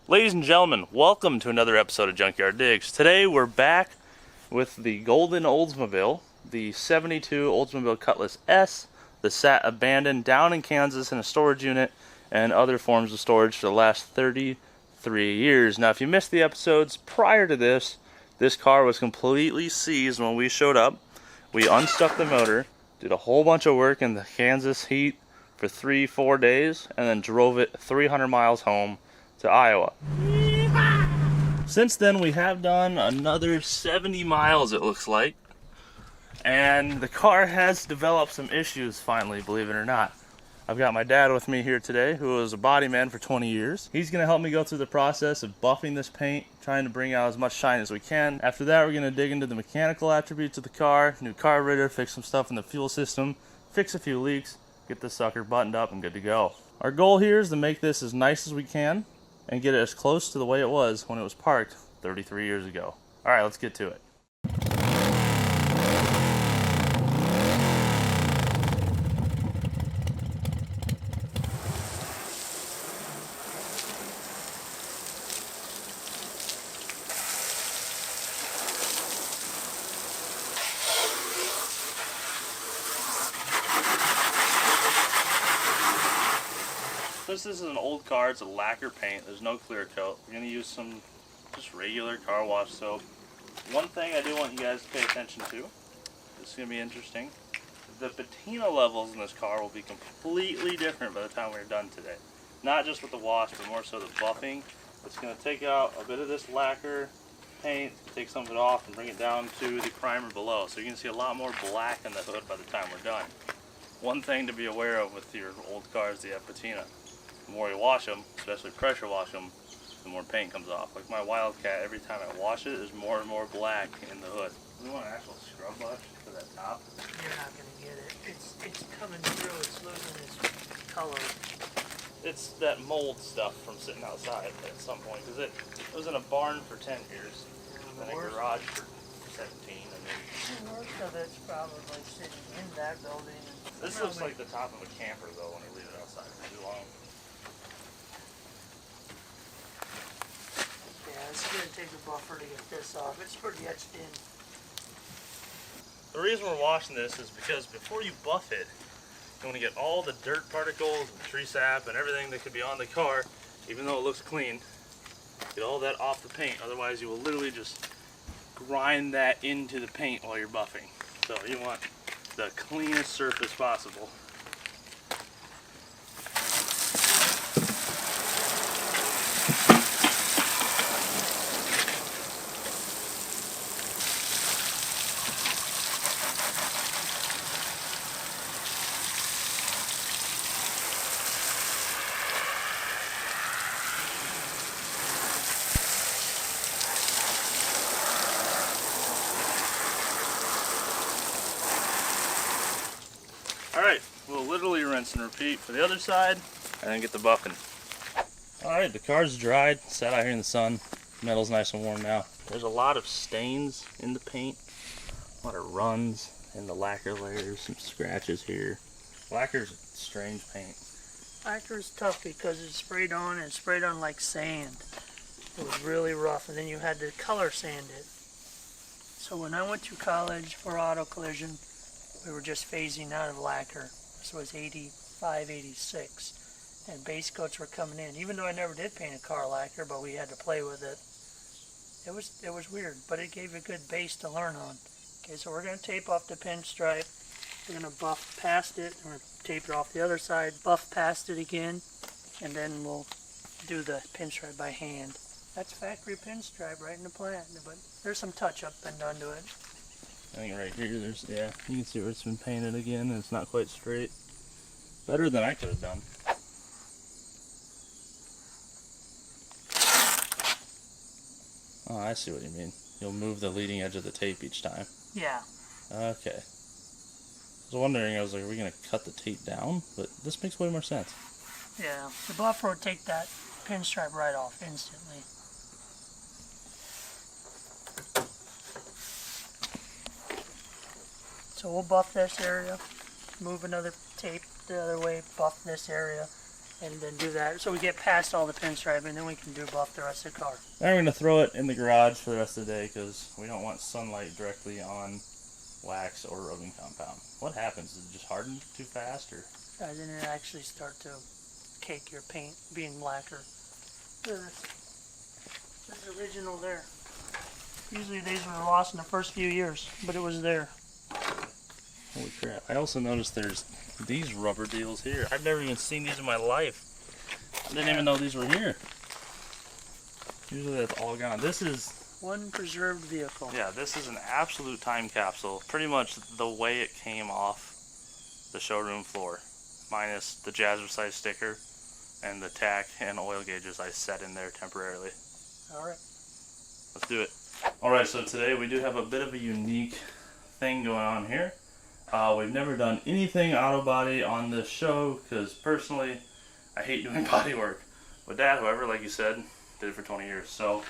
Ladies and gentlemen, welcome to another episode of Junkyard Digs. Today we're back with the Golden Oldsmobile, the 72 Oldsmobile Cutlass S, that sat abandoned down in Kansas in a storage unit and other forms of storage for the last 33 years. Now if you missed the episodes prior to this car was completely seized when we showed up. We unstuck the motor, did a whole bunch of work in the Kansas heat for 3-4 days, and then drove it 300 miles home to Iowa. Since then we have done another 70 miles, it looks like, and the car has developed some issues finally, believe it or not. I've got my dad with me here today, who was a body man for 20 years. He's going to help me go through the process of buffing this paint, trying to bring out as much shine as we can. After that, we're going to dig into the mechanical attributes of the car, new carburetor, fix some stuff in the fuel system, fix a few leaks, get this sucker buttoned up and good to go. Our goal here is to make this as nice as we can and get it as close to the way it was when it was parked 33 years ago. All right, let's get to it. Since this is an old car, it's a lacquer paint, there's no clear coat. We're going to use some just regular car wash soap. One thing I do want you guys to pay attention to, this is going to be interesting, the patina levels in this car will be completely different by the time we're done today. Not just with the wash, but more so the buffing. It's going to take out a bit of this lacquer paint, take some of it off and bring it down to the primer below. So you're going to see a lot more black in the hood by the time we're done. One thing to be aware of with your old cars that have patina. The more you wash them, especially pressure wash them, the more paint comes off. Like my Wildcat, every time I wash it, there's more and more black in the hood. We want an actual scrub brush for that top. You're not going to get it. It's coming through. It's losing its color. It's that mold stuff from sitting outside at some point. Because it was in a barn for 10 years, then a garage for 17. And then most of it's probably sitting in that building. This looks like the top of a camper, though, when I leave it outside for too long. Yeah, it's going to take a buffer to get this off. It's pretty etched in. The reason we're washing this is because before you buff it, you want to get all the dirt particles and tree sap and everything that could be on the car, even though it looks clean. Get all that off the paint, otherwise you will literally just grind that into the paint while you're buffing. So you want the cleanest surface possible. Alright, we'll literally rinse and repeat for the other side and then get the buffing. Alright, the car's dried, sat out here in the sun. Metal's nice and warm now. There's a lot of stains in the paint, a lot of runs in the lacquer layers, some scratches here. Lacquer's a strange paint. Lacquer's tough because it's sprayed on and sprayed on like sand. It was really rough, and then you had to color sand it. So when I went to college for auto collision, we were just phasing out of lacquer. This was 85, 86. And base coats were coming in. Even though I never did paint a car lacquer, but we had to play with it. It was weird, but it gave a good base to learn on. Okay, so we're going to tape off the pinstripe. We're going to buff past it. We're going to tape it off the other side, buff past it again, and then we'll do the pinstripe by hand. That's factory pinstripe right in the plant, but there's some touch-up been done to it. I think right here, yeah, you can see where it's been painted again, and it's not quite straight. Better than I could have done. Oh, I see what you mean. You'll move the leading edge of the tape each time. Yeah. Okay. I was wondering, I was like, are we going to cut the tape down? But this makes way more sense. Yeah, the buffer would take that pinstripe right off instantly. So we'll buff this area, move another tape the other way, buff this area, and then do that. So we get past all the pinstripe, and then we can do buff the rest of the car. Now we're going to throw it in the garage for the rest of the day because we don't want sunlight directly on wax or rubbing compound. What happens? Does it just harden too fast, or? Then it actually start to cake your paint, being lacquer. Look at this. This is original there. Usually these were lost in the first few years, but it was there. Holy crap. I also noticed there's these rubber deals here. I've never even seen these in my life. I didn't even know these were here. Usually that's all gone. This is... one preserved vehicle. Yeah, this is an absolute time capsule. Pretty much the way it came off the showroom floor. Minus the jazzercise sticker and the tack and oil gauges I set in there temporarily. Alright. Let's do it. Alright, so today we do have a bit of a unique thing going on here. We've never done anything auto body on this show because personally I hate doing body work. With Dad, however, like you said, did it for 20 years. So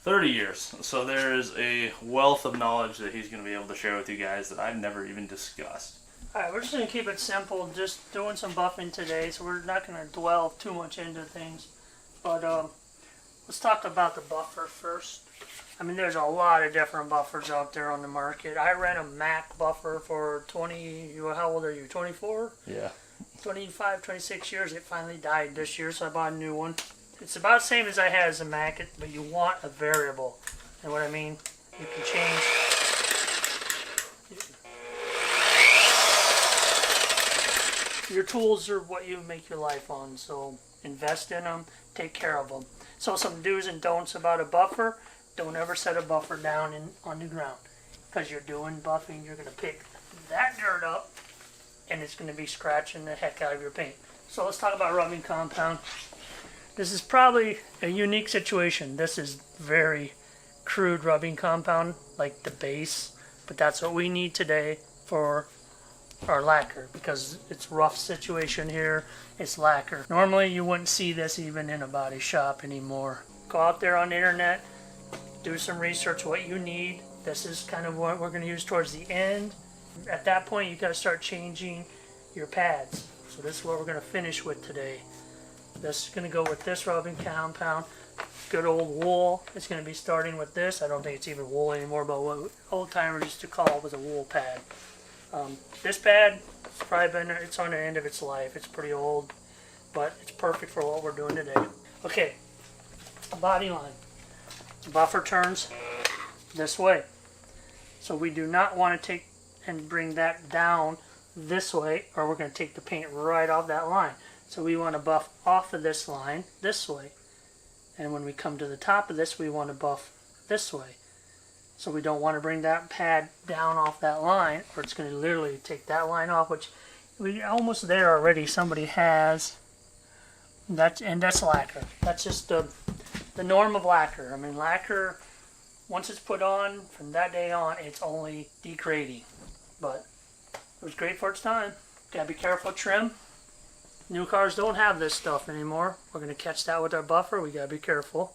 30 years. So there is a wealth of knowledge that he's going to be able to share with you guys that I've never even discussed. Alright, we're just going to keep it simple, just doing some buffing today, so we're not going to dwell too much into things. But let's talk about the buffer first. I mean, there's a lot of different buffers out there on the market. I ran a Mac buffer for 20, how old are you, 24? Yeah. 25, 26 years. It finally died this year, so I bought a new one. It's about the same as I had as a Mac, but you want a variable. And what I mean, you can change. Your tools are what you make your life on, so invest in them, take care of them. So some do's and don'ts about a buffer. Don't ever set a buffer down on the ground. Because you're doing buffing, you're going to pick that dirt up, and it's going to be scratching the heck out of your paint. So let's talk about rubbing compound. This is probably a unique situation. This is very crude rubbing compound, like the base, but that's what we need today for our lacquer because it's rough situation here. It's lacquer. Normally you wouldn't see this even in a body shop anymore. Go out there on the internet, do some research what you need. This is kind of what we're going to use towards the end. At that point you got to start changing your pads. So this is what we're going to finish with today. This is going to go with this rubbing compound. Good old wool. It's going to be starting with this. I don't think it's even wool anymore, but what old timers used to call was a wool pad. This pad, it's on the end of its life. It's pretty old, but it's perfect for what we're doing today. Okay, body line. The buffer turns this way. So we do not want to take and bring that down this way, or we're going to take the paint right off that line. So we want to buff off of this line this way. And when we come to the top of this, we want to buff this way. So we don't want to bring that pad down off that line, or it's going to literally take that line off, which we're almost there already. Somebody has. And that's lacquer. That's just the norm of lacquer. I mean, lacquer, once it's put on, from that day on, it's only degrading. But it was great for its time. Gotta be careful trim. New cars don't have this stuff anymore. We're going to catch that with our buffer. We gotta be careful.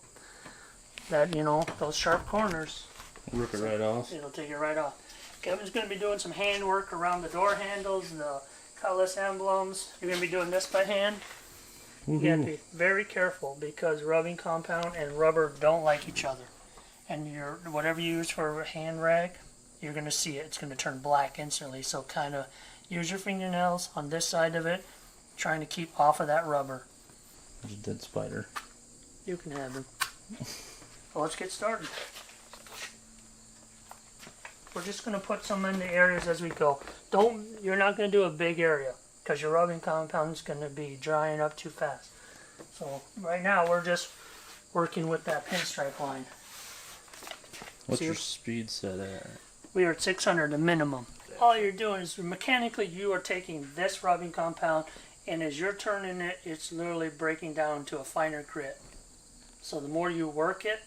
That, you know, those sharp corners. Rip it right off. It'll take it right off. Kevin's going to be doing some hand work around the door handles, the Cutlass emblems. You're going to be doing this by hand. You have to be very careful because rubbing compound and rubber don't like each other. And whatever you use for a hand rag, you're going to see it. It's going to turn black instantly. So kind of use your fingernails on this side of it, trying to keep off of that rubber. There's a dead spider. You can have him. Well, let's get started. We're just going to put some in the areas as we go. You're not going to do a big area because your rubbing compound is going to be drying up too fast. So right now we're just working with that pinstripe line. What's your speed set at? We are at 600 the minimum. All you're doing is mechanically you are taking this rubbing compound, and as you're turning it, it's literally breaking down to a finer grit. So the more you work it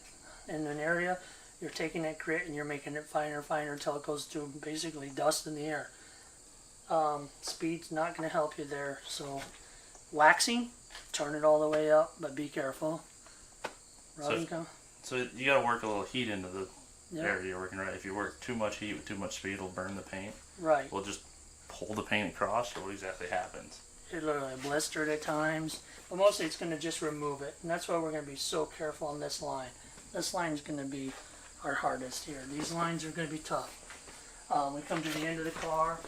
in an area, you're taking that grit and you're making it finer and finer until it goes to basically dust in the air. Speed's not going to help you there. So waxing, turn it all the way up, but be careful. So you got to work a little heat into the area you're working, right? If you work too much heat with too much speed, it'll burn the paint. Right. We'll just pull the paint across, or what exactly happens? It'll blister at times, but mostly it's going to just remove it. And that's why we're going to be so careful on this line. This line is going to be our hardest here. These lines are going to be tough. We come to the end of the car,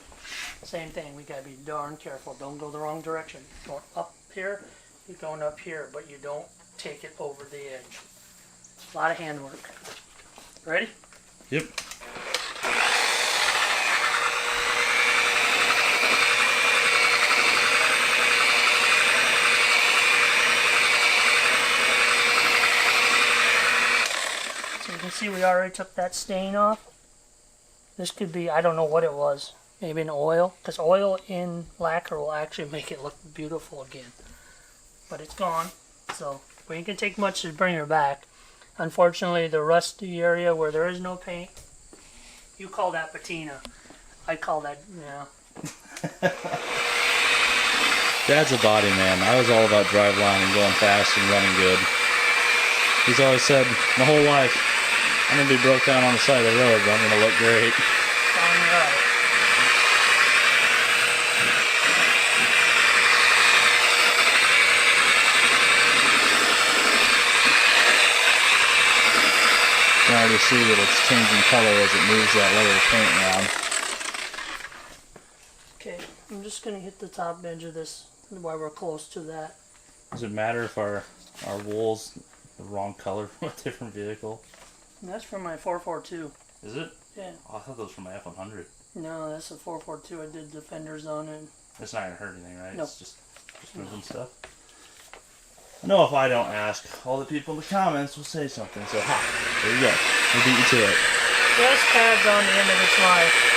same thing. We got to be darn careful. Don't go the wrong direction. Going up here, you're going up here, but you don't take it over the edge. A lot of handwork. Ready? Yep. So you can see we already took that stain off. This could be, I don't know what it was. Maybe an oil, because oil in lacquer will actually make it look beautiful again. But it's gone, so we ain't gonna take much to bring her back. Unfortunately, the rusty area where there is no paint, you call that patina. I call that, Dad's a body man. I was all about driveline and going fast and running good. He's always said, my whole life, I'm gonna be broke down on the side of the road, but I'm gonna look great. Alright. You can already see that it's changing color as it moves that layer of paint around. Okay, I'm just gonna hit the top edge of this while we're close to that. Does it matter if our wool's the wrong color from a different vehicle? And that's for my 442. Is it? Yeah. Oh, I thought that was for my F100. No, that's a 442. I did the fenders on it. It's not gonna hurt anything, right? Nope. It's just moving stuff. I know if I don't ask, all the people in the comments will say something. So, ha, there you go. We'll beat you to it. This pad's on the end of its life.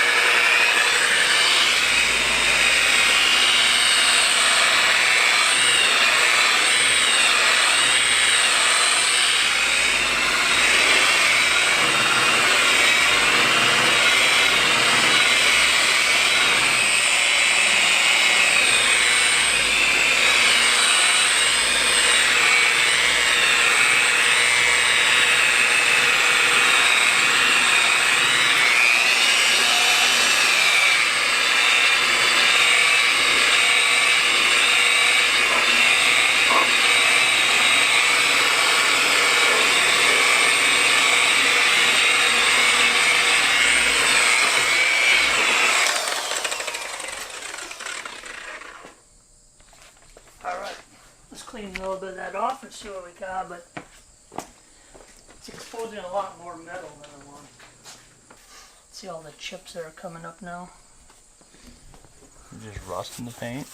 Clean a little bit of that off and see what we got, but it's exposing a lot more metal than I want. See all the chips that are coming up now? Just rust in the paint?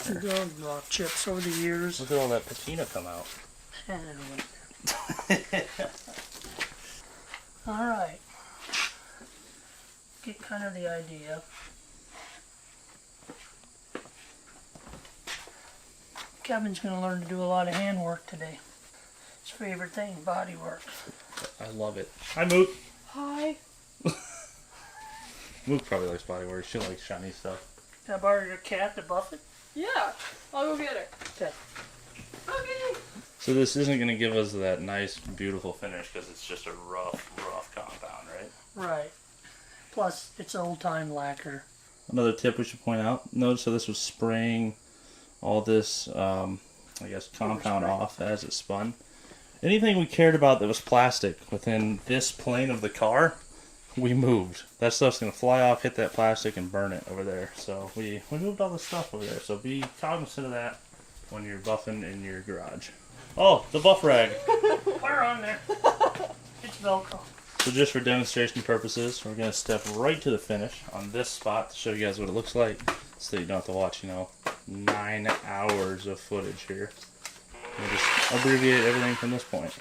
Rock chips over the years. Look at all that patina come out. Alright. Get kind of the idea. Kevin's going to learn to do a lot of handwork today. His favorite thing, body work. I love it. Hi, Mook. Hi. Mook probably likes body work. She likes shiny stuff. Can I borrow your cat to buff it? Yeah, I'll go get her. Okay. Okay. So this isn't going to give us that nice, beautiful finish because it's just a rough compound, right? Right. Plus, it's old-time lacquer. Another tip we should point out. Notice how this was spraying all this, I guess, compound off as it spun. Anything we cared about that was plastic within this plane of the car, we moved. That stuff's going to fly off, hit that plastic, and burn it over there. So we moved all the stuff over there. So be cognizant of that when you're buffing in your garage. Oh, the buff rag. Put her on there. It's Velcro. So just for demonstration purposes, we're going to step right to the finish on this spot to show you guys what it looks like so that you don't have to watch, 9 hours of footage here. We'll just abbreviate everything from this point.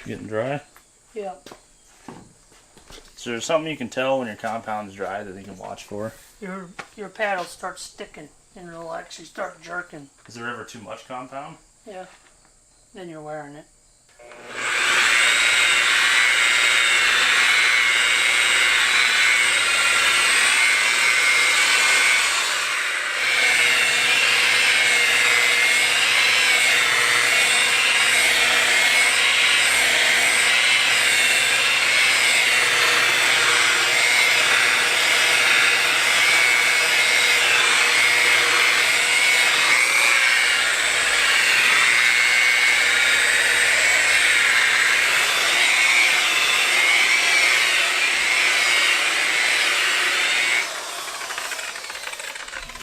Getting dry? Yeah. Is there something you can tell when your compound's dry that you can watch for? Your pad will start sticking and it'll actually start jerking. Is there ever too much compound? Yeah. Then you're wearing it.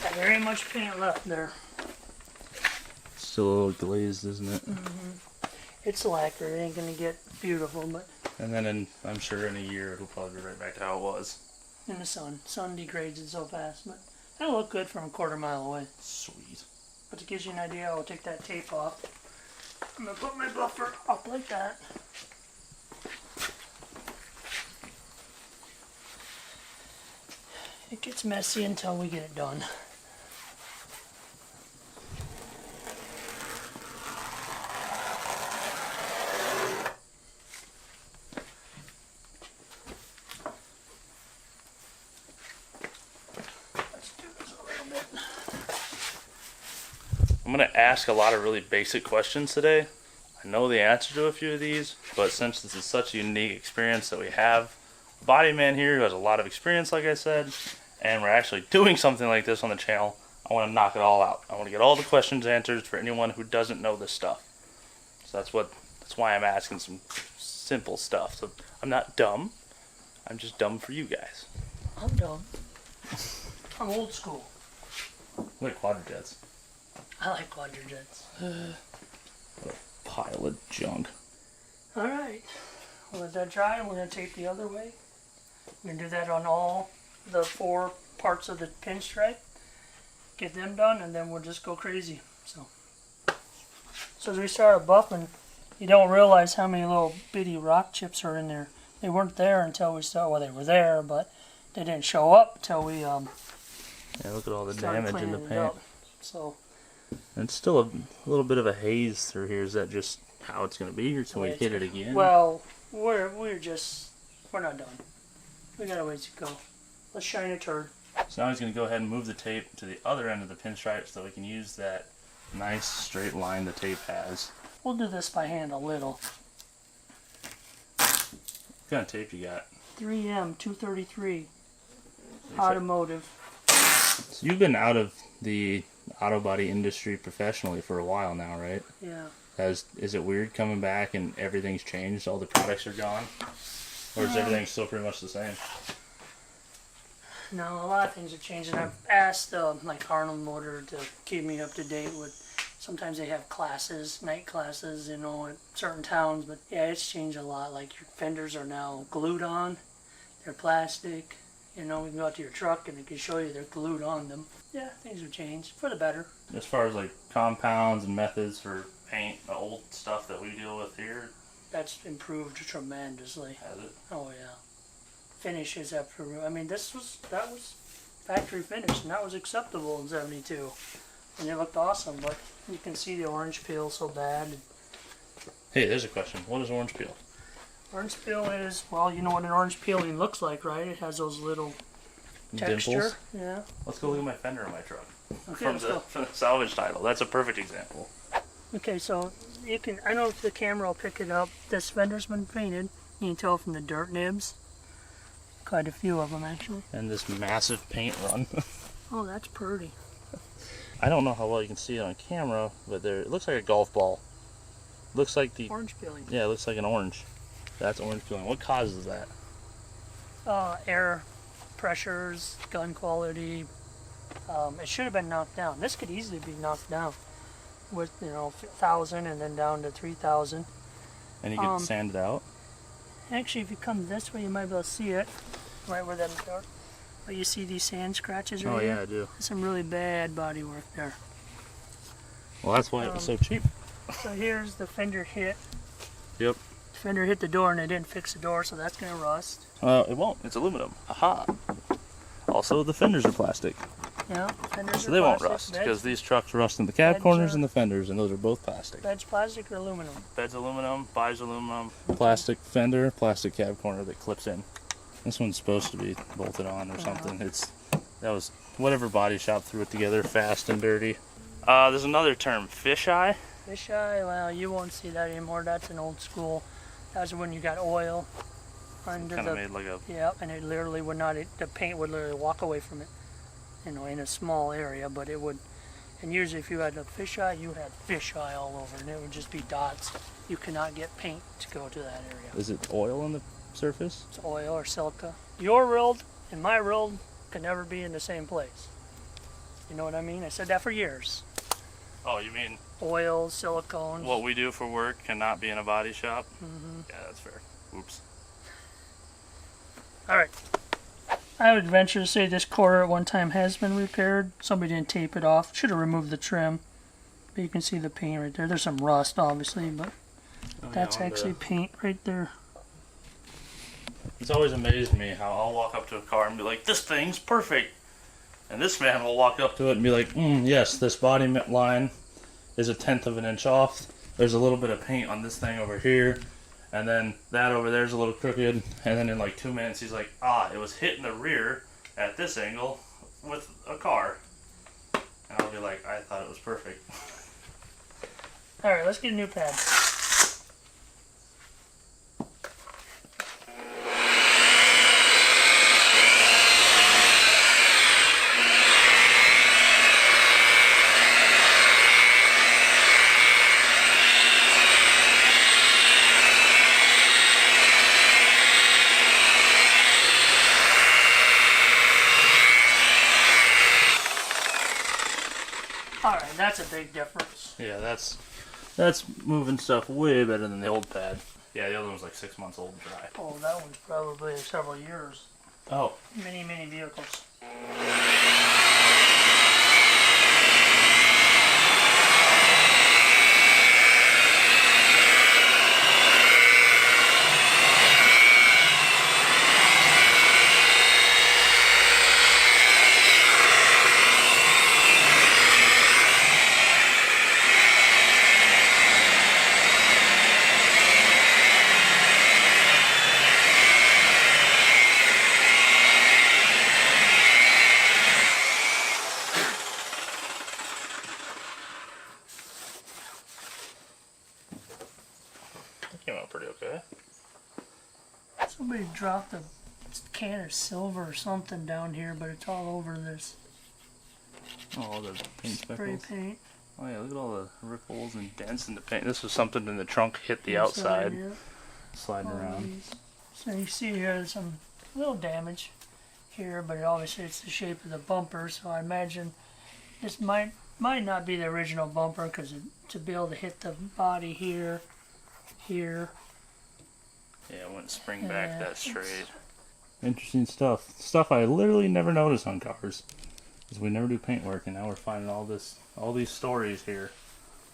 Got very much paint left there. Still a little glazed, isn't it? It's lacquer. It ain't gonna get beautiful, but And then I'm sure in a year it'll probably be right back to how it was. in the sun degrades it so fast. But it'll look good from a quarter mile away. Sweet. But to give you an idea, I'll take that tape off. I'm gonna put my buffer up like that. It gets messy until we get it done. Let's do this a little bit. I'm going to ask a lot of really basic questions today. I know the answer to a few of these, but since this is such a unique experience that we have a body man here who has a lot of experience, like I said, and we're actually doing something like this on the channel, I want to knock it all out. I want to get all the questions answered for anyone who doesn't know this stuff. So that's why I'm asking some simple stuff. So I'm not dumb. I'm just dumb for you guys. I'm dumb. I'm old school. Like quadrujets. I like quadrujets. Pile of junk. Alright. We'll let that dry and we're going to tape the other way. We're going to do that on all the 4 parts of the pinstripe. Get them done and then we'll just go crazy. So as we start buffing, you don't realize how many little bitty rock chips are in there. They weren't there until we started. Well, they were there, but they didn't show up until we Yeah, look at all the started damage in the cleaning it paint. up. So And it's still a little bit of a haze through here. Is that just how it's going to be, or can we hit it again? well, we're not done. We got a ways to go. Let's shine a turd. So now he's going to go ahead and move the tape to the other end of the pinstripe so we can use that nice straight line the tape has. We'll do this by hand a little. What kind of tape you got? 3M 233 automotive. So you've been out of the auto body industry professionally for a while now, right? Yeah. Is it weird coming back and everything's changed? All the products are gone? Or is everything still pretty much the same? No, a lot of things are changing. I've asked like Arnold Motor to keep me up to date with. Sometimes they have classes, night classes, at certain towns. But yeah, it's changed a lot. Like your fenders are now glued on. They're plastic. We can go out to your truck and it can show you they're glued on them. Yeah, things have changed for the better. As far as like compounds and methods for paint, the old stuff that we deal with here, That's improved tremendously. has it? Oh yeah. Finishes have improved. I mean, that was factory finish, and that was acceptable in '72, and it looked awesome. But you can see the orange peel so bad. Hey, there's a question. What is orange peel? Orange peel is, well, you know what an orange peeling looks like, right? It has those little texture. Dimples? Yeah. Let's go look at my fender in my truck. Okay, let's go. From the salvage title. That's a perfect example. Okay, so you can. I don't know if the camera will pick it up. This fender's been painted. You can tell from the dirt nibs. Quite a few of them, actually. And this massive paint run. Oh, that's pretty. I don't know how well you can see it on camera, but it looks like a golf ball. Looks like the Orange peeling. Yeah, it looks like an orange. That's orange peeling. What causes that? Air pressures, gun quality. It should have been knocked down. This could easily be knocked down with 1,000 and then down to 3,000. And you can sand it out. Actually, if you come this way, you might be able to see it right where that dark. But you see these sand scratches right Oh here? yeah, I do. Some really bad body work there. Well, that's why it was so cheap. So here's the fender hit. Yep. Fender hit the door and they didn't fix the door, so that's gonna rust. It won't. It's aluminum. Aha. Also, the fenders are plastic, Yeah, fenders so are they won't plastic. rust because these trucks rust in the cab Beds corners are- and the fenders, and those are both plastic. Bed's plastic or aluminum? Bed's aluminum, bodies aluminum, plastic fender, plastic cab corner that clips in. This one's supposed to be bolted on or something. That was whatever body shop threw it together, fast and dirty. There's another term, fisheye. Fisheye, well, you won't see that anymore. That's an old school. That's when you got oil under Kind the. of made like a. Yeah, and it literally would not. The paint would literally walk away from it. You know, in a small area, but it would. And usually, if you had a fisheye, you had fisheye all over, and it would just be dots. You cannot get paint to go to that area. Is it oil on the surface? It's oil or silica. Your world and my world can never be in the same place. You know what I mean? I said that for years. Oh, you mean Oil, silicone. what we do for work cannot be in a body shop? Mm-hmm. Yeah, that's fair. Oops. All right. I would venture to say this quarter at one time has been repaired. Somebody didn't tape it off. Should have removed the trim. But you can see the paint right there. There's some rust, obviously, but that's actually paint right there. It's always amazed me how I'll walk up to a car and be like, this thing's perfect. And this man will walk up to it and be like, yes, this body line is 1/10 of an inch off. There's a little bit of paint on this thing over here. And then that over there is a little crooked. And then in like 2 minutes, he's like, it was hitting the rear at this angle with a car. And I'll be like, I thought it was perfect. All right, let's get a new pad. Alright, that's a big difference. Yeah, that's moving stuff way better than the old pad. Yeah, the other one was like 6 months old and dry. Oh, that one's probably several years. Oh. Many vehicles. Came out pretty okay. Somebody dropped a can of silver or something down here, but it's all over this Oh, the paint spray speckles. paint. Oh yeah, look at all the ripples and dents in the paint. This was something in the trunk hit the outside, Yeah. sliding All around. these. So you see here there's some little damage here, but obviously it's the shape of the bumper, so I imagine this might not be the original bumper because to be able to hit the body here. Yeah, it wouldn't spring back Yeah, that straight. Interesting stuff. Stuff I literally never notice on cars. Because we never do paint work, and now we're finding all these stories here.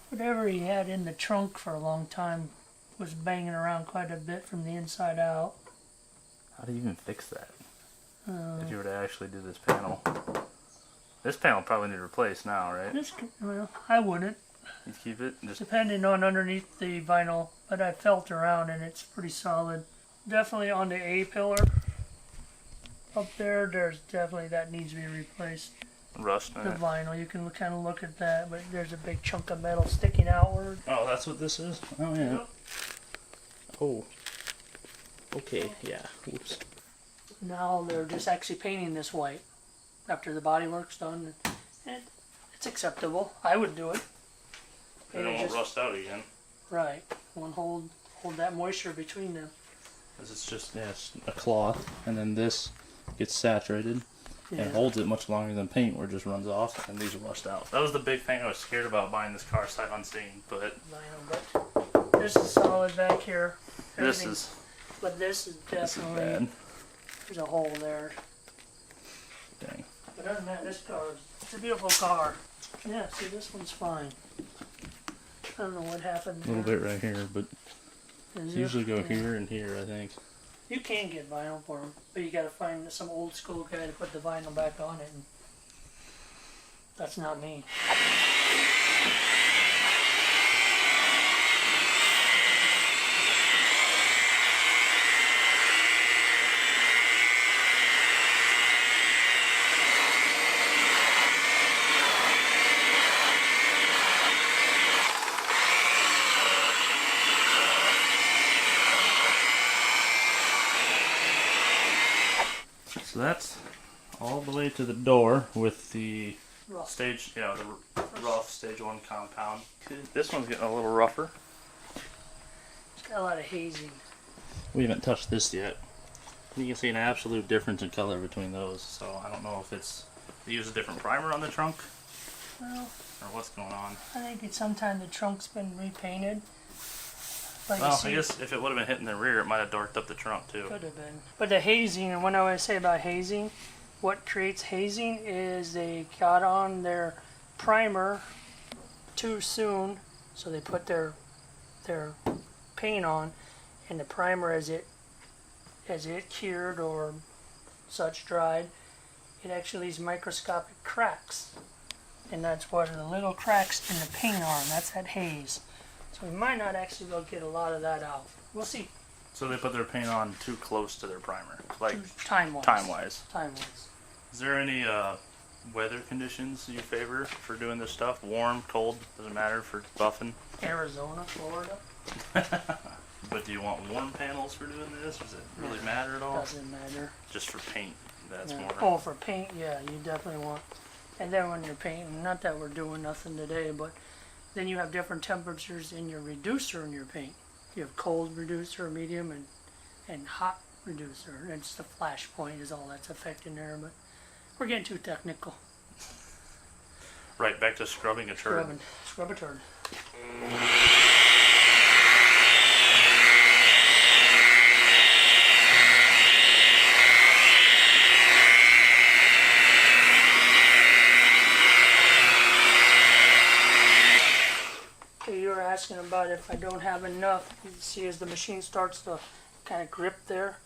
Whatever he had in the trunk for a long time was banging around quite a bit from the inside out. How do you even fix that? If you were to actually do this panel. This panel probably need replaced now, right? Well, I wouldn't, You keep it and just depending on underneath the vinyl, but I felt around and it's pretty solid. Definitely on the A pillar up there's definitely that needs to be replaced. rust in The it. vinyl, you can kind of look at that, but there's a big chunk of metal sticking outward. Oh, that's what this is? Oh, yeah. Oh. Okay, yeah. Oops. Now they're just actually painting this white after the body work's done. And it's acceptable. I would do it. Then it won't rust out again. Right. One hold that moisture between them. Because it's just it's a cloth, and then this gets saturated and holds it much longer than paint, where it just runs off, and these rust out. That was the big thing I was scared about buying this car sight unseen, but Vinyl, but this is solid back here. this Everything- is But this is this is definitely bad. there's a hole there. Dang. But other than that, this car it's a beautiful car. Yeah, see this one's fine. I don't know what happened A there. little bit right here, but Usually go here and here, I think. You can get vinyl for them, but you gotta find some old school guy to put the vinyl back on it. And that's not me. So that's all the way to the door with the Rough. stage, the rough stage 1 compound. This one's getting a little rougher. It's got a lot of hazing. We haven't touched this yet. You can see an absolute difference in color between those. So I don't know if they use a different primer on the trunk Well, or what's going on. I think it's sometime the trunk's been repainted. But Well, you see, I guess if it would have been hitting the rear, it might have darked up the trunk too. could have been. But the hazing, and what I always say about hazing, what creates hazing is they got on their primer too soon, so they put their paint on, and the primer as it cured or such dried, it actually leaves microscopic cracks, and that's what the little cracks in the paint are. And that's that haze. So we might not actually be able to get a lot of that out. We'll see. So they put their paint on too close to their primer, like Time-wise. time-wise. Is there any weather conditions you favor for doing this stuff? Warm, cold, doesn't matter for buffing? Arizona, Florida. But do you want warm panels for doing this? Does it really matter at all? Doesn't matter. Just for paint, that's Yeah. more. Oh, for paint, yeah, you definitely want. And then when you're painting, not that we're doing nothing today, but then you have different temperatures in your reducer in your paint. You have cold reducer, medium, and hot reducer. And it's the flash point is all that's affecting there, but we're getting too technical. Right, back to scrubbing a turd. Scrub a turd. You were asking about if I don't have enough. You see as the machine starts to kind of grip there.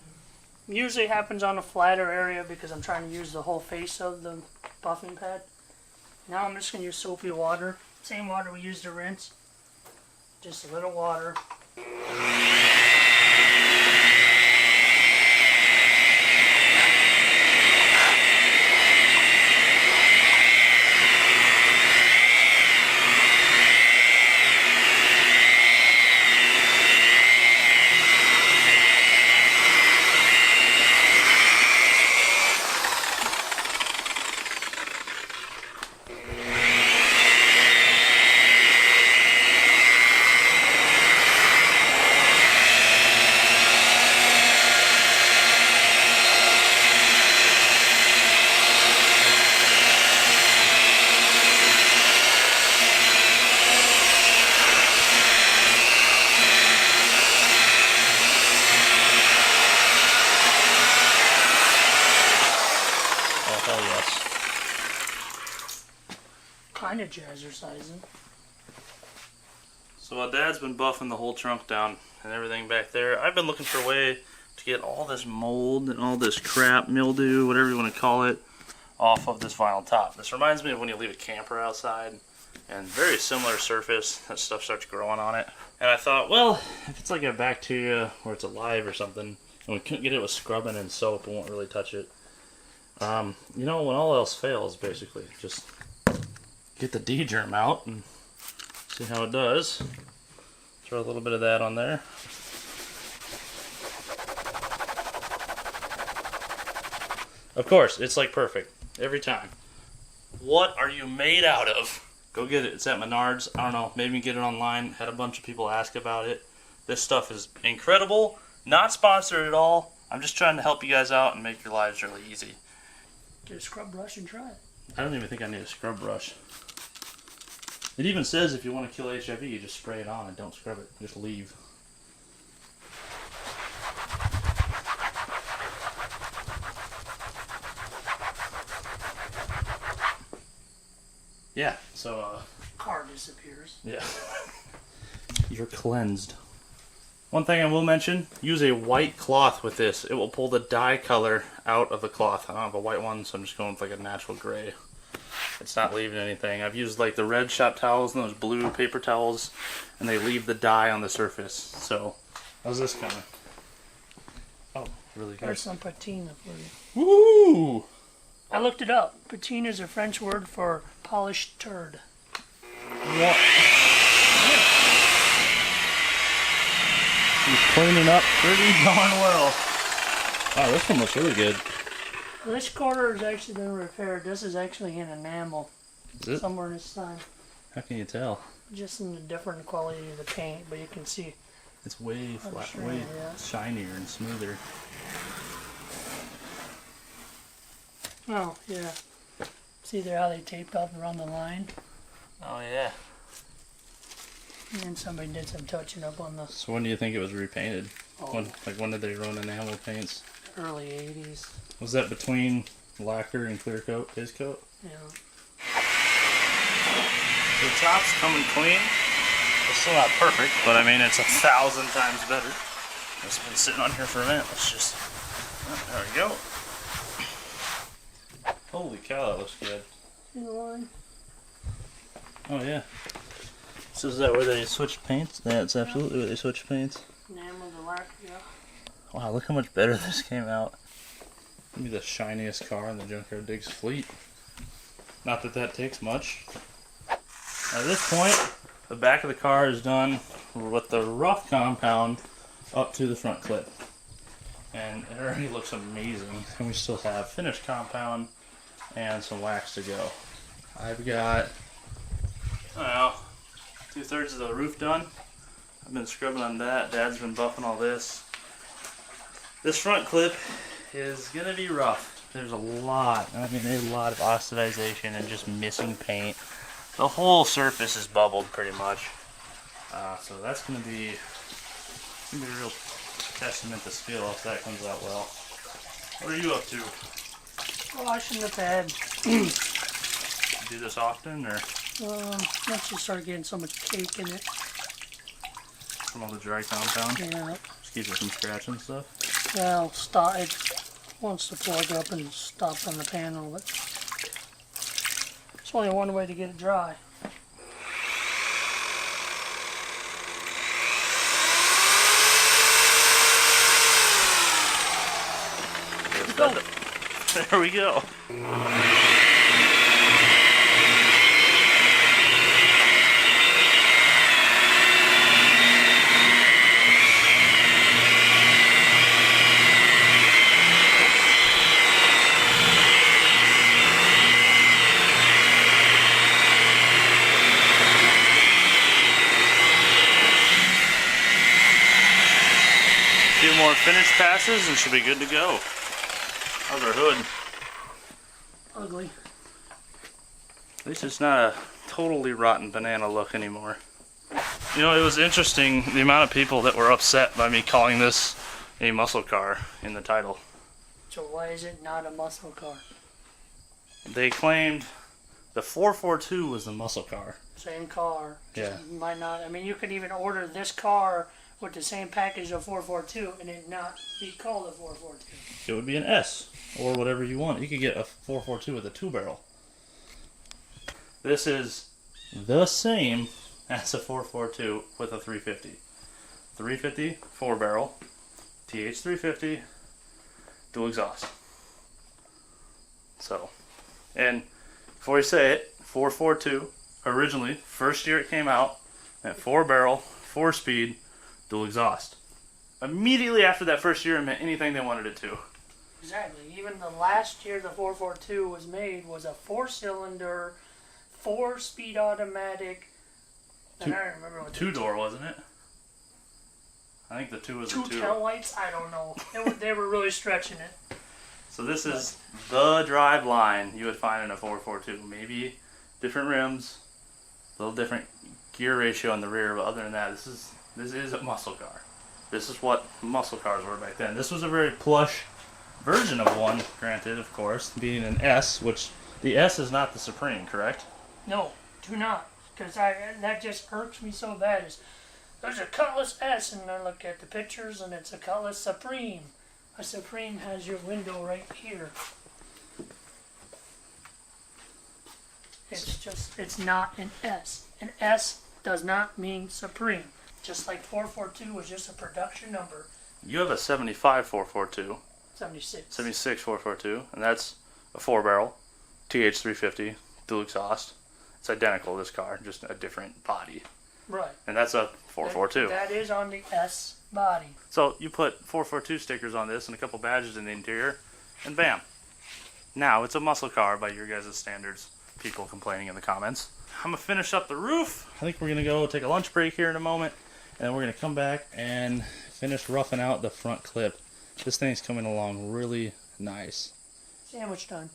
Usually happens on a flatter area because I'm trying to use the whole face of the buffing pad. Now I'm just going to use soapy water. Same water we use to rinse. Just a little water. Kind of jazzercising. So while Dad's been buffing the whole trunk down and everything back there, I've been looking for a way to get all this mold and all this crap, mildew, whatever you want to call it, off of this vinyl top. This reminds me of when you leave a camper outside and very similar surface, that stuff starts growing on it. And I thought, well, if it's like a bacteria or it's alive or something, and we couldn't get it with scrubbing and soap, we won't really touch it. You know, when all else fails, basically, just get the D-germ out and see how it does. Throw a little bit of that on there. Of course, it's like perfect every time. What are you made out of? Go get it. It's at Menards. I don't know. Maybe get it online. Had a bunch of people ask about it. This stuff is incredible. Not sponsored at all. I'm just trying to help you guys out and make your lives really easy. Get a scrub brush and try it. I don't even think I need a scrub brush. It even says if you want to kill HIV, you just spray it on and don't scrub it. Just leave. Yeah, so, Car disappears. yeah. You're cleansed. One thing I will mention, use a white cloth with this. It will pull the dye color out of the cloth. I don't have a white one, so I'm just going with like a natural gray. It's not leaving anything. I've used like the red shop towels and those blue paper towels, and they leave the dye on the surface. So, how's this coming? Oh, really good. There's some patina for you. Woo! I looked it up. Patina is a French word for polished turd. What? He's cleaning up pretty darn well. Wow, this one looks really good. This quarter has actually been repaired. This is actually in enamel. Is it? Somewhere in this side. How can you tell? Just in the different quality of the paint, but you can see. It's way flat, sure, way yeah. shinier and smoother. Oh, yeah. See there how they taped up around the line? Oh yeah. And somebody did some touching up on the So when do you think it was repainted? Oh. When did they run enamel paints? early 80s. Was that between lacquer and clear coat, base coat? Yeah. The top's coming clean. It's still not perfect, but I mean it's 1,000 times better. It's been sitting on here for a minute. Let's just. Oh, there we go. Holy cow, that looks good. See the line? Oh yeah. So is that where they switched paints? That's absolutely where they switched paints. Enamel the lacquer, yeah. Wow, look how much better this came out. Maybe the shiniest car in the Junkyard Digs fleet. Not that that takes much. At this point, the back of the car is done with the rough compound up to the front clip. And it already looks amazing. And we still have finished compound and some wax to go. I've got, I don't know, 2/3 of the roof done. I've been scrubbing on that. Dad's been buffing all this. This front clip is gonna be rough. There's a lot of oxidization and just missing paint. The whole surface is bubbled pretty much. So that's gonna be a real testament to skill if that comes out well. What are you up to? Washing the pad. You do this often, or Once you start getting so much cake in it. from all the dry compound? Yeah. Just keeps it from scratch and stuff. Well, it wants to plug up and stop on the panel, but there's only one way to get it dry. Go. There we go. Few more finish passes and should be good to go. How's our hood? Ugly. At least it's not a totally rotten banana look anymore. You know, it was interesting the amount of people that were upset by me calling this a muscle car in the title. So why is it not a muscle car? They claimed the 442 was the muscle car. Same car. Yeah. Just might not. I mean, you could even order this car with the same package of 442 and it not be called a 442. It would be an S or whatever you want. You could get a 442 with a 2-barrel. This is the same as a 442 with a 350. 350, 4-barrel, TH350, dual exhaust. So, and before you say it, 442, originally, first year it came out, at 4-barrel, 4-speed, dual exhaust. Immediately after that first year, it meant anything they wanted it to. Exactly. Even the last year the 442 was made was a 4-cylinder, 4-speed automatic. And I don't remember what 2-door, wasn't it? I think the 2 was two the 2. tail lights. I don't know. They were really stretching it. So this is the drive line you would find in a 442. Maybe different rims, a little different gear ratio on the rear, but other than that, this is a muscle car. This is what muscle cars were back then. This was a very plush version of one, granted, of course, being an S, which the S is not the Supreme, correct? No, do not. Because that just irks me so bad. Is there's a Cutlass S, and I look at the pictures, and it's a Cutlass Supreme. A Supreme has your window right here. It's not an S. An S does not mean Supreme. Just like 442 was just a production number. You have a 75 442. 76. 76 442, and that's a 4-barrel TH350 dual exhaust. It's identical to this car, just a different body. Right. And that's a 442. That is on the S body. So you put 442 stickers on this and a couple badges in the interior, and bam. Now it's a muscle car by your guys' standards. People complaining in the comments. I'm gonna finish up the roof. I think we're gonna go take a lunch break here in a moment, and then we're gonna come back and finish roughing out the front clip. This thing's coming along really nice. Sandwich time.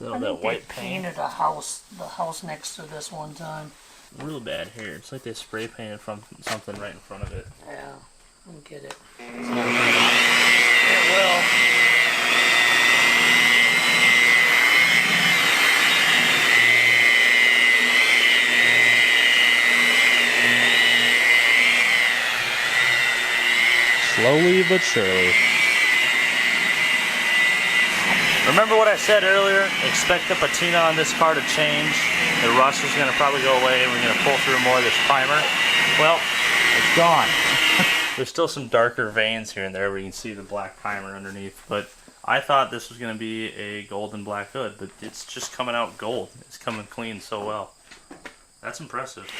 That white they paint. painted the house next to this one time. Real bad here. It's like they spray painted from something right in front of it. Yeah, I get it. It's not gonna It will. Slowly but surely. Remember what I said earlier? Expect the patina on this car to change. The rust is going to probably go away. We're going to pull through more of this primer. Well, it's gone. There's still some darker veins here and there where you can see the black primer underneath. But I thought this was going to be a gold and black hood, but it's just coming out gold. It's coming clean so well. That's impressive.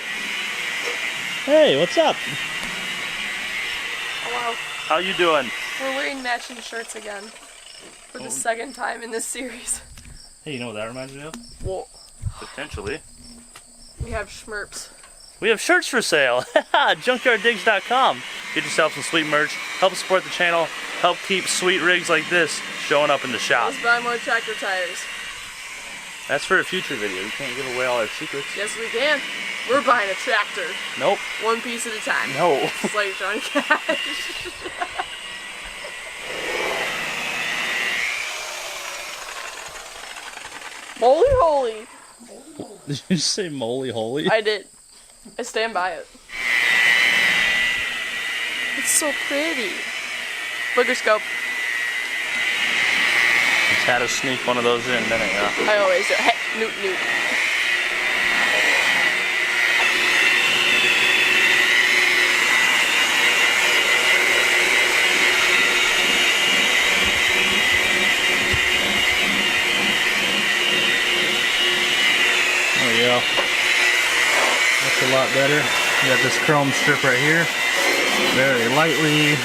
Hey, what's up? Hello. How you doing? We're wearing matching shirts again. For the second time in this series. Hey, you know what that reminds me of? Whoa. Potentially. We have schmerps. We have shirts for sale. Junkyarddigs.com. Get yourself some sweet merch. Help support the channel. Help keep sweet rigs like this showing up in the shop. Let's buy more tractor tires. That's for a future video. We can't give away all our secrets. Yes, we can. We're buying a tractor. Nope. One piece at a time. No. It's like Johnny Cash. Holy holy. Did you say moly holy? I did. I stand by it. It's so pretty. Booger scope. Just had to sneak one of those in, didn't you? I always do. Hey, newt newt. There we go. That's a lot better. You got this chrome strip right here. Very lightly.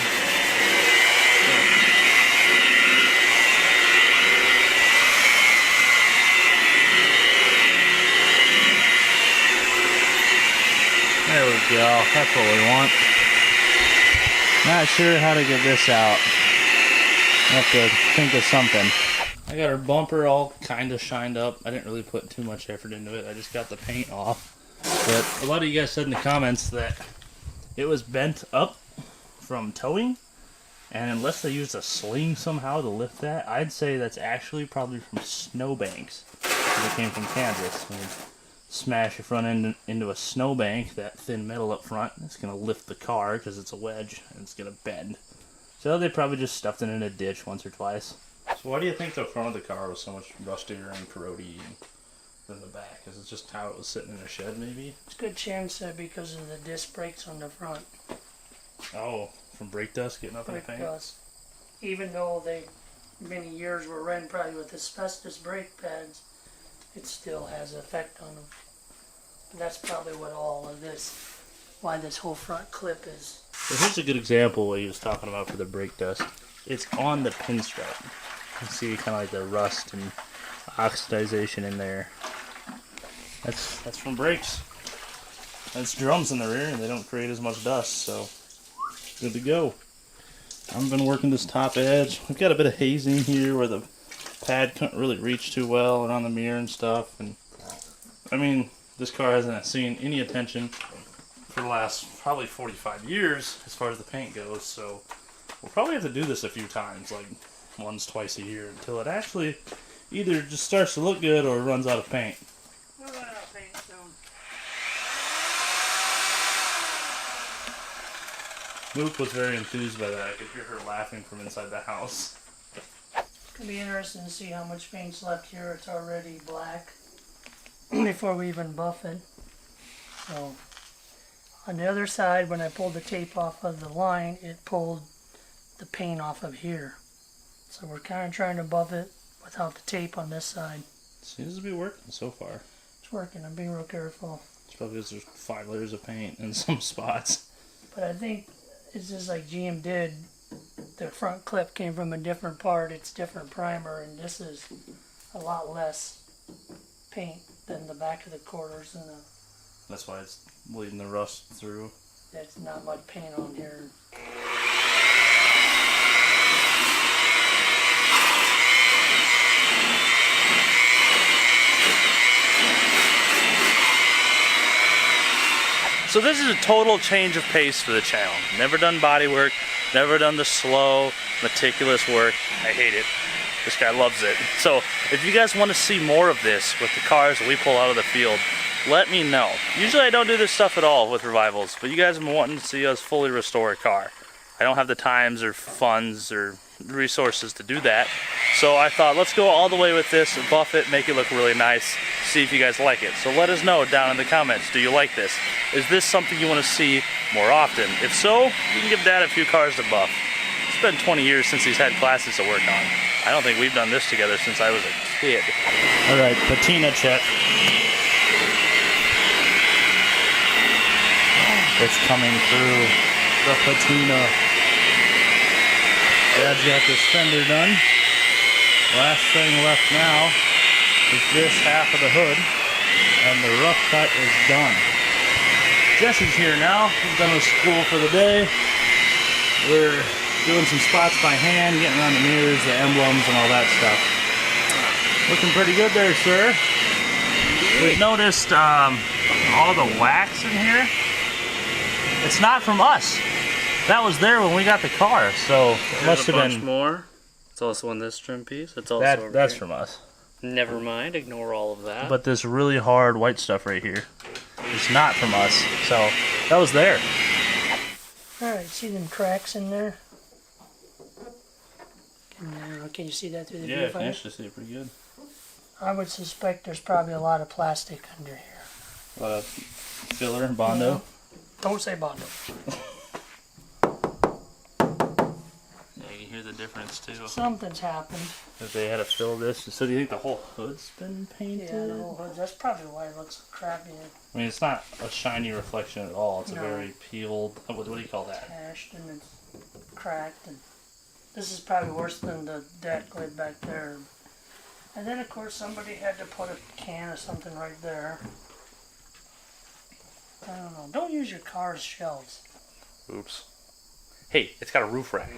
There we go. That's what we want. Not sure how to get this out. I'll have to think of something. I got our bumper all kind of shined up. I didn't really put too much effort into it. I just got the paint off. But a lot of you guys said in the comments that it was bent up from towing. And unless they used a sling somehow to lift that, I'd say that's actually probably from snowbanks. Because it came from Kansas. When you smash your front end into a snowbank, that thin metal up front, it's going to lift the car because it's a wedge and it's going to bend. So they probably just stuffed it in a ditch once or twice. So why do you think the front of the car was so much rustier and corrody? than the back. Is it just how it was sitting in a shed, maybe? It's a good chance that because of the disc brakes on the front. Oh, from brake dust getting up in the Brake paint? dust. Even though they many years were ran probably with asbestos brake pads, it still has an effect on them. But that's probably what all of this, why this whole front clip is. So here's a good example what he was talking about for the brake dust. It's on the pinstripe. You can see kind of like the rust and oxidization in there. That's from brakes. That's drums in the rear, and they don't create as much dust, so good to go. I've been working this top edge. We've got a bit of hazing here where the pad couldn't really reach too well around the mirror and stuff. And I mean, this car hasn't seen any attention for the last probably 45 years as far as the paint goes, so we'll probably have to do this a few times, like once, twice a year, until it actually either just starts to look good or runs out of paint. We'll run out of paint soon. Mook was very enthused by that. I could hear her laughing from inside the house. It's going to be interesting to see how much paint's left here. It's already black before we even buff it. So, on the other side, when I pulled the tape off of the line, it pulled the paint off of here. So we're kind of trying to buff it without the tape on this side. Seems to be working so far. It's working. I'm being real careful. It's probably because there's 5 layers of paint in some spots. But I think it's just like GM did. The front clip came from a different part. It's different primer, and this is a lot less paint than the back of the quarters, and That's why it's bleeding the rust through. there's not much paint on here. So this is a total change of pace for the channel. Never done body work, never done the slow, meticulous work. I hate it. This guy loves it. So if you guys want to see more of this with the cars that we pull out of the field, let me know. Usually I don't do this stuff at all with revivals, but you guys have been wanting to see us fully restore a car. I don't have the times or funds or resources to do that. So I thought, let's go all the way with this, buff it, make it look really nice, see if you guys like it. So let us know down in the comments, do you like this? Is this something you want to see more often? If so, you can give Dad a few cars to buff. It's been 20 years since he's had classes to work on. I don't think we've done this together since I was a kid. All right, patina check. It's coming through the patina. Dad's got this fender done. Last thing left now is this half of the hood, and the rough cut is done. Jesse's here now. He's done with school for the day. We're doing some spots by hand, getting around the mirrors, the emblems, and all that stuff. Looking pretty good there, sir. We've noticed all the wax in here. It's not from us. That was there when we got the car, so it must have been more. It's also in this trim piece. It's also over that's here. from us. Never mind. Ignore all of that. But this really hard white stuff right here is not from us. So that was there. Alright, see them cracks in there? Can you see that through the Yeah, I can viewfinder? actually see it pretty good. I would suspect there's probably a lot of plastic under here. A lot of filler and Bondo. Don't say Bondo. Yeah, you can hear the difference too. Something's happened. If they had to fill this, so do you think the whole hood's been painted? Yeah, the whole hood. That's probably why it looks crappy and I mean, it's not a shiny reflection at all. It's No. a very peeled. What do you call that? hashed and it's cracked. And this is probably worse than the deck lid back there. And then, of course, somebody had to put a can or something right there. I don't know. Don't use your car's shelves. Oops. Hey, it's got a roof rack.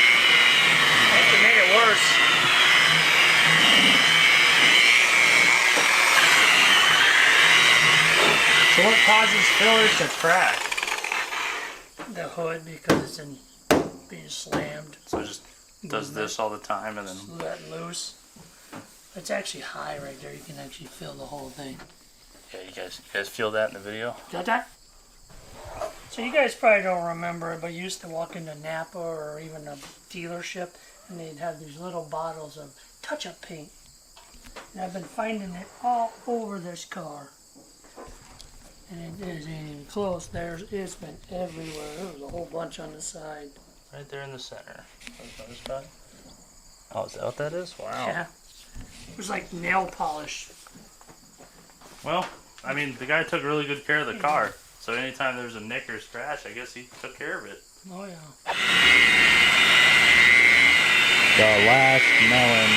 I think they made it worse. So what causes fillers to crack? The hood, because it's in being slammed, So it just does this all the time and then... let loose. It's actually high right there. You can actually feel the whole thing. Yeah, you guys feel that in the video? Got that? So you guys probably don't remember it, but you used to walk into Napa or even a dealership, and they'd have these little bottles of touch-up paint. And I've been finding it all over this car. And it isn't even close. It's been everywhere. There was a whole bunch on the side. Right there in the center. Another spot. Oh, is that what that is? Wow. Yeah. It was like nail polish. Well, I mean, the guy took really good care of the car. So anytime there's a nick or scratch, I guess he took care of it. Oh yeah. The last melon.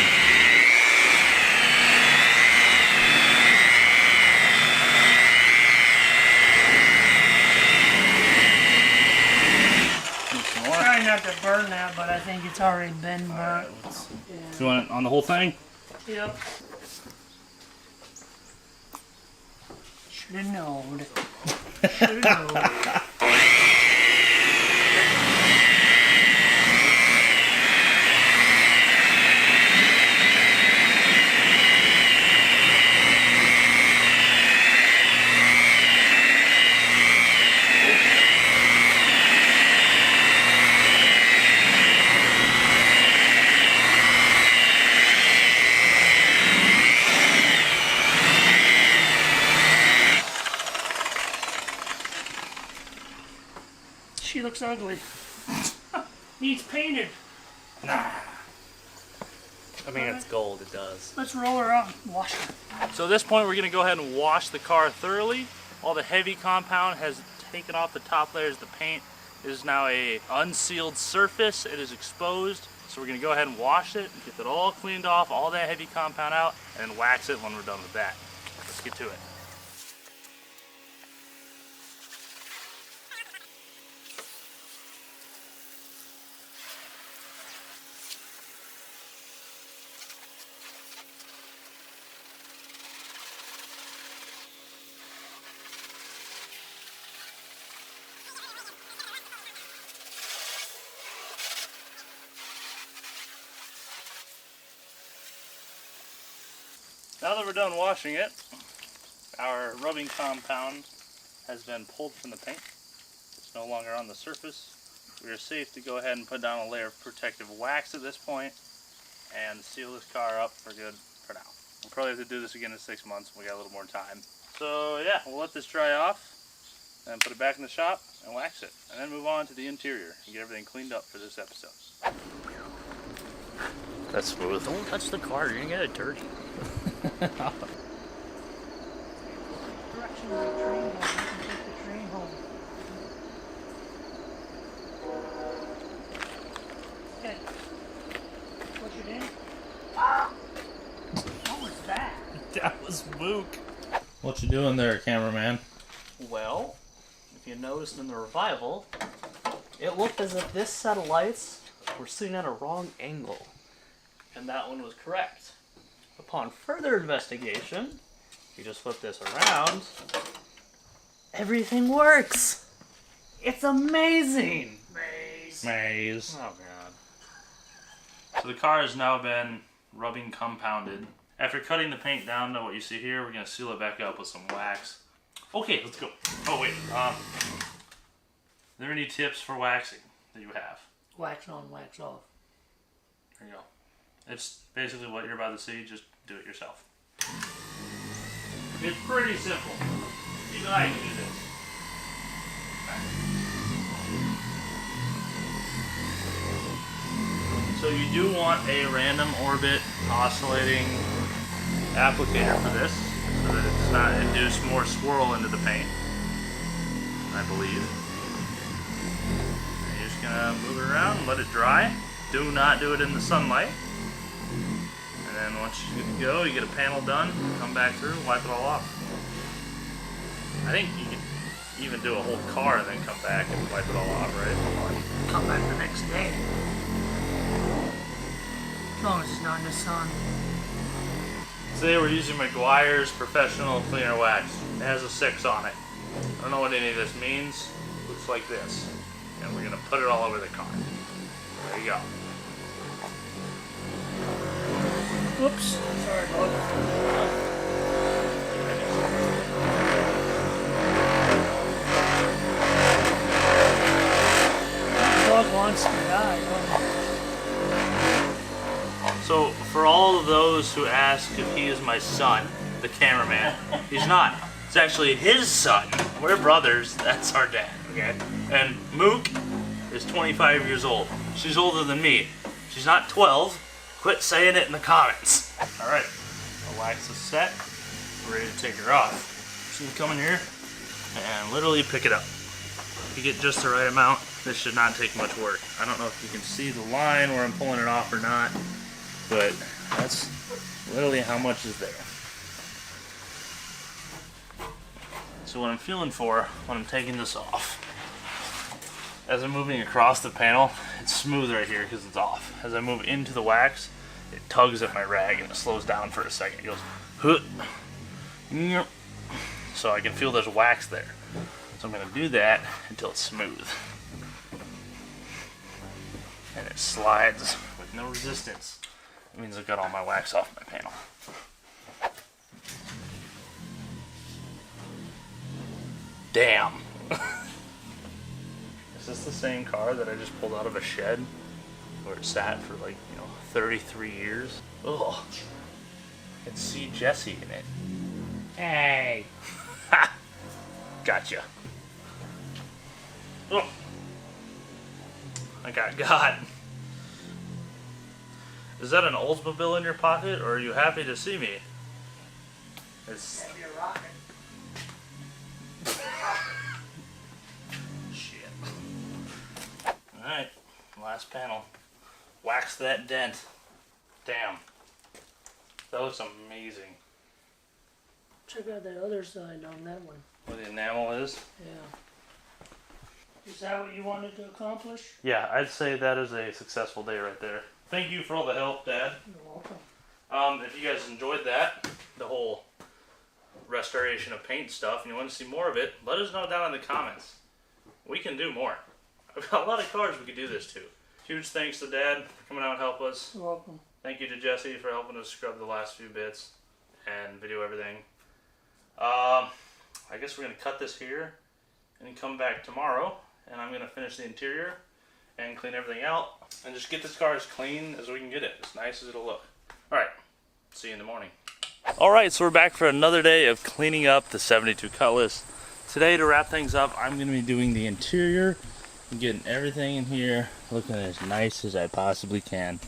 Trying not to burn that, but I think it's already been burnt. Right, you want it on the whole thing? Yep. Should've known. Should've known. She looks ugly. Needs painted. Nah. I mean, it's gold, it does. Let's roll her out and wash her. So at this point, we're going to go ahead and wash the car thoroughly. All the heavy compound has taken off the top layers of the paint. It is now a unsealed surface. It is exposed. So we're going to go ahead and wash it, get it all cleaned off, all that heavy compound out, and then wax it when we're done with that. Let's get to it. Now that we're done washing it, our rubbing compound has been pulled from the paint. It's no longer on the surface. We are safe to go ahead and put down a layer of protective wax at this point and seal this car up for good for now. We'll probably have to do this again in 6 months when we got a little more time. So yeah, we'll let this dry off and put it back in the shop and wax it. And then move on to the interior and get everything cleaned up for this episode. That's smooth. Don't touch the car, you're gonna get it dirty. Direction of the train home. You can take the train home. Okay. Push it in. What was that? That was Mook. What you doing there, cameraman? Well, if you noticed in the revival, it looked as if this set of lights were sitting at a wrong angle. And that one was correct. Upon further investigation, you just flip this around, everything works! It's amazing! Maze. Oh god. So the car has now been rubbing compounded. After cutting the paint down to what you see here, we're going to seal it back up with some wax. Okay, let's go. Oh wait, are there any tips for waxing that you have? Wax on, wax off. There you go. It's basically what you're about to see, just do it yourself. It's pretty simple. Even I can do this. So you do want a random orbit oscillating applicator for this, so that it does not induce more swirl into the paint, I believe. And you're just gonna move it around and let it dry. Do not do it in the sunlight. And then once you go, you get a panel done, come back through, wipe it all off. I think you could even do a whole car and then come back and wipe it all off, right? Come back the next day. As long as it's not in the sun. Today we're using Mcguire's Professional Cleaner Wax. It has a 6 on it. I don't know what any of this means. Looks like this. And we're going to put it all over the car. There you go. Oops. Sorry, bud. Dog wants to die. those who ask if he is my son, the cameraman, he's not. It's actually his son. We're brothers. That's our dad, okay? And Mook is 25 years old. She's older than me. She's not 12. Quit saying it in the comments. All right, the wax is set. We're ready to take her off. She's gonna come in here and literally pick it up. If you get just the right amount, this should not take much work. I don't know if you can see the line where I'm pulling it off or not, but that's literally how much is there. So what I'm feeling for when I'm taking this off, as I'm moving across the panel, it's smooth right here because it's off. As I move into the wax, it tugs at my rag and it slows down for a second. It goes, huh. So I can feel there's wax there. So I'm going to do that until it's smooth. And it slides with no resistance. It means I've got all my wax off my panel. Damn. Is this the same car that I just pulled out of a shed where it sat for like, 33 years? Ugh. I can see Jesse in it. Hey. Ha! Gotcha. Oh. I got God. Is that an Oldsmobile in your pocket, or are you happy to see me? It's... Shit. Alright, last panel. Wax that dent. Damn. That looks amazing. Check out the other side on that one. Where the enamel is? Yeah. Is that what you wanted to accomplish? Yeah, I'd say that is a successful day right there. Thank you for all the help, Dad. You're welcome. If you guys enjoyed that, the whole restoration of paint stuff, and you want to see more of it, let us know down in the comments. We can do more. I've got a lot of cars we could do this to. Huge thanks to Dad for coming out and help us. You're welcome. Thank you to Jesse for helping us scrub the last few bits and video everything. I guess we're going to cut this here and come back tomorrow, and I'm going to finish the interior and clean everything out and just get this car as clean as we can get it, as nice as it'll look. Alright, see you in the morning. Alright, so we're back for another day of cleaning up the 72 Cutlass. Today, to wrap things up, I'm going to be doing the interior and getting everything in here looking as nice as I possibly can.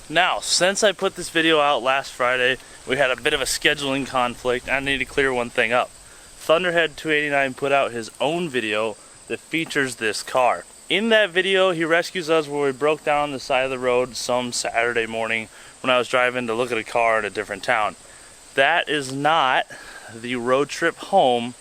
Now, since I put this video out last Friday, we had a bit of a scheduling conflict. I need to clear one thing up. Thunderhead 289 put out his own video that features this car. In that video, he rescues us where we broke down the side of the road some Saturday morning when I was driving to look at a car in a different town. That is not the road trip home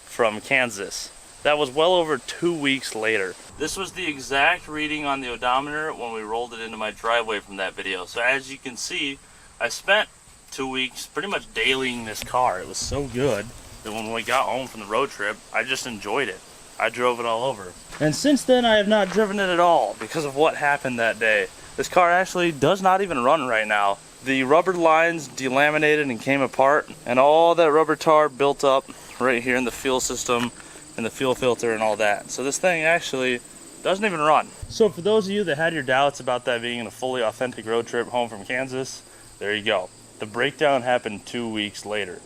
from Kansas. That was well over 2 weeks later. This was the exact reading on the odometer when we rolled it into my driveway from that video. So as you can see, I spent 2 weeks pretty much dailying this car. It was so good that when we got home from the road trip, I just enjoyed it. I drove it all over. And since then, I have not driven it at all because of what happened that day. This car actually does not even run right now. The rubber lines delaminated and came apart, and all that rubber tar built up right here in the fuel system and the fuel filter and all that. So this thing actually doesn't even run. So for those of you that had your doubts about that being a fully authentic road trip home from Kansas, there you go. The breakdown happened 2 weeks later.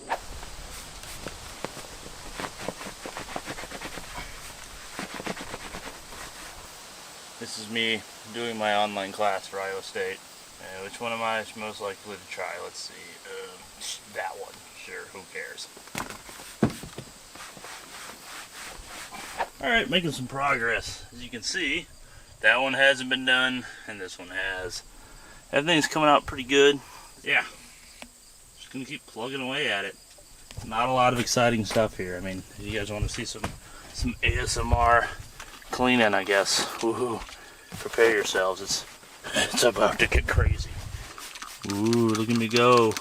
This is me doing my online class for Iowa State. Which one am I most likely to try? Let's see. That one. Sure, who cares? Alright, making some progress. As you can see, that one hasn't been done, and this one has. Everything's coming out pretty good. Yeah. Just gonna keep plugging away at it. Not a lot of exciting stuff here. I mean, if you guys want to see some ASMR cleaning, I guess. Woohoo. Prepare yourselves. It's about to get crazy. Ooh, look at me go.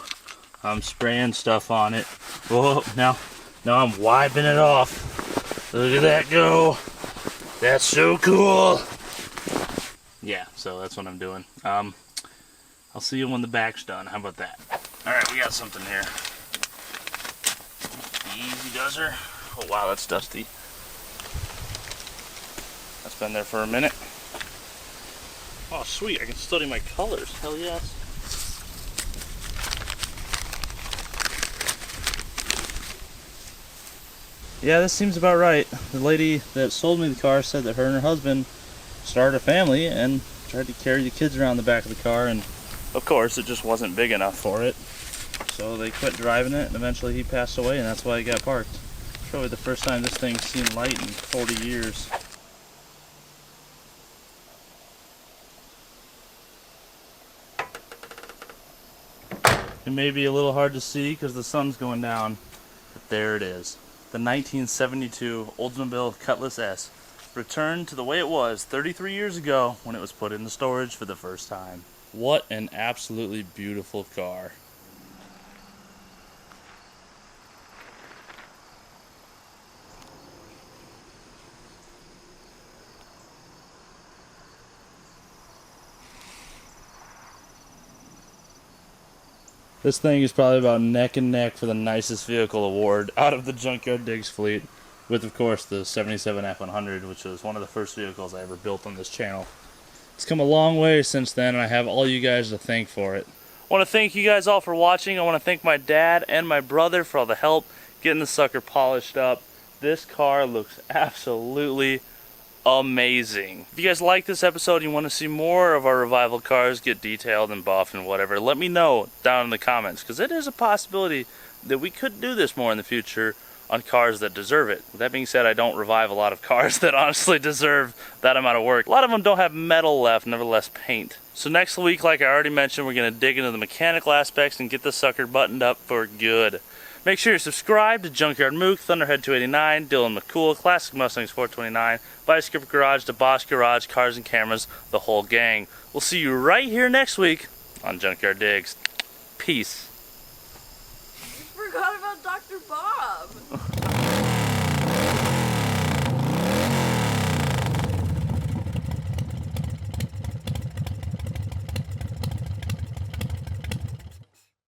I'm spraying stuff on it. Whoa, now I'm wiping it off. Look at that go. That's so cool. Yeah, so that's what I'm doing. I'll see you when the back's done. How about that? Alright, we got something here. Easy does her. Oh wow, that's dusty. That's been there for a minute. Oh sweet, I can study my colors. Hell yes. Yeah, this seems about right. The lady that sold me the car said that her and her husband started a family and tried to carry the kids around the back of the car, and of course it just wasn't big enough for it. So they quit driving it, and eventually he passed away, and that's why it got parked. Probably the first time this thing's seen light in 40 years. It may be a little hard to see because the sun's going down, but there it is. The 1972 Oldsmobile Cutlass S returned to the way it was 33 years ago when it was put into storage for the first time. What an absolutely beautiful car. This thing is probably about neck and neck for the nicest vehicle award out of the Junkyard Digs fleet, with of course the 77 F100, which was one of the first vehicles I ever built on this channel. It's come a long way since then, and I have all you guys to thank for it. I want to thank you guys all for watching. I want to thank my dad and my brother for all the help getting the sucker polished up. This car looks absolutely amazing. If you guys like this episode and you want to see more of our revival cars get detailed and buffed and whatever, let me know down in the comments, because it is a possibility that we could do this more in the future on cars that deserve it. With that being said, I don't revive a lot of cars that honestly deserve that amount of work. A lot of them don't have metal left, nevertheless paint. So next week, like I already mentioned, we're going to dig into the mechanical aspects and get this sucker buttoned up for good. Make sure you're subscribed to Junkyard Mook, Thunderhead 289, Dylan McCool, Classic Mustangs 429, Bicycle Garage, Deboss Garage, Cars and Cameras, the whole gang. We'll see you right here next week on Junkyard Digs. Peace. You forgot about Dr. Bob.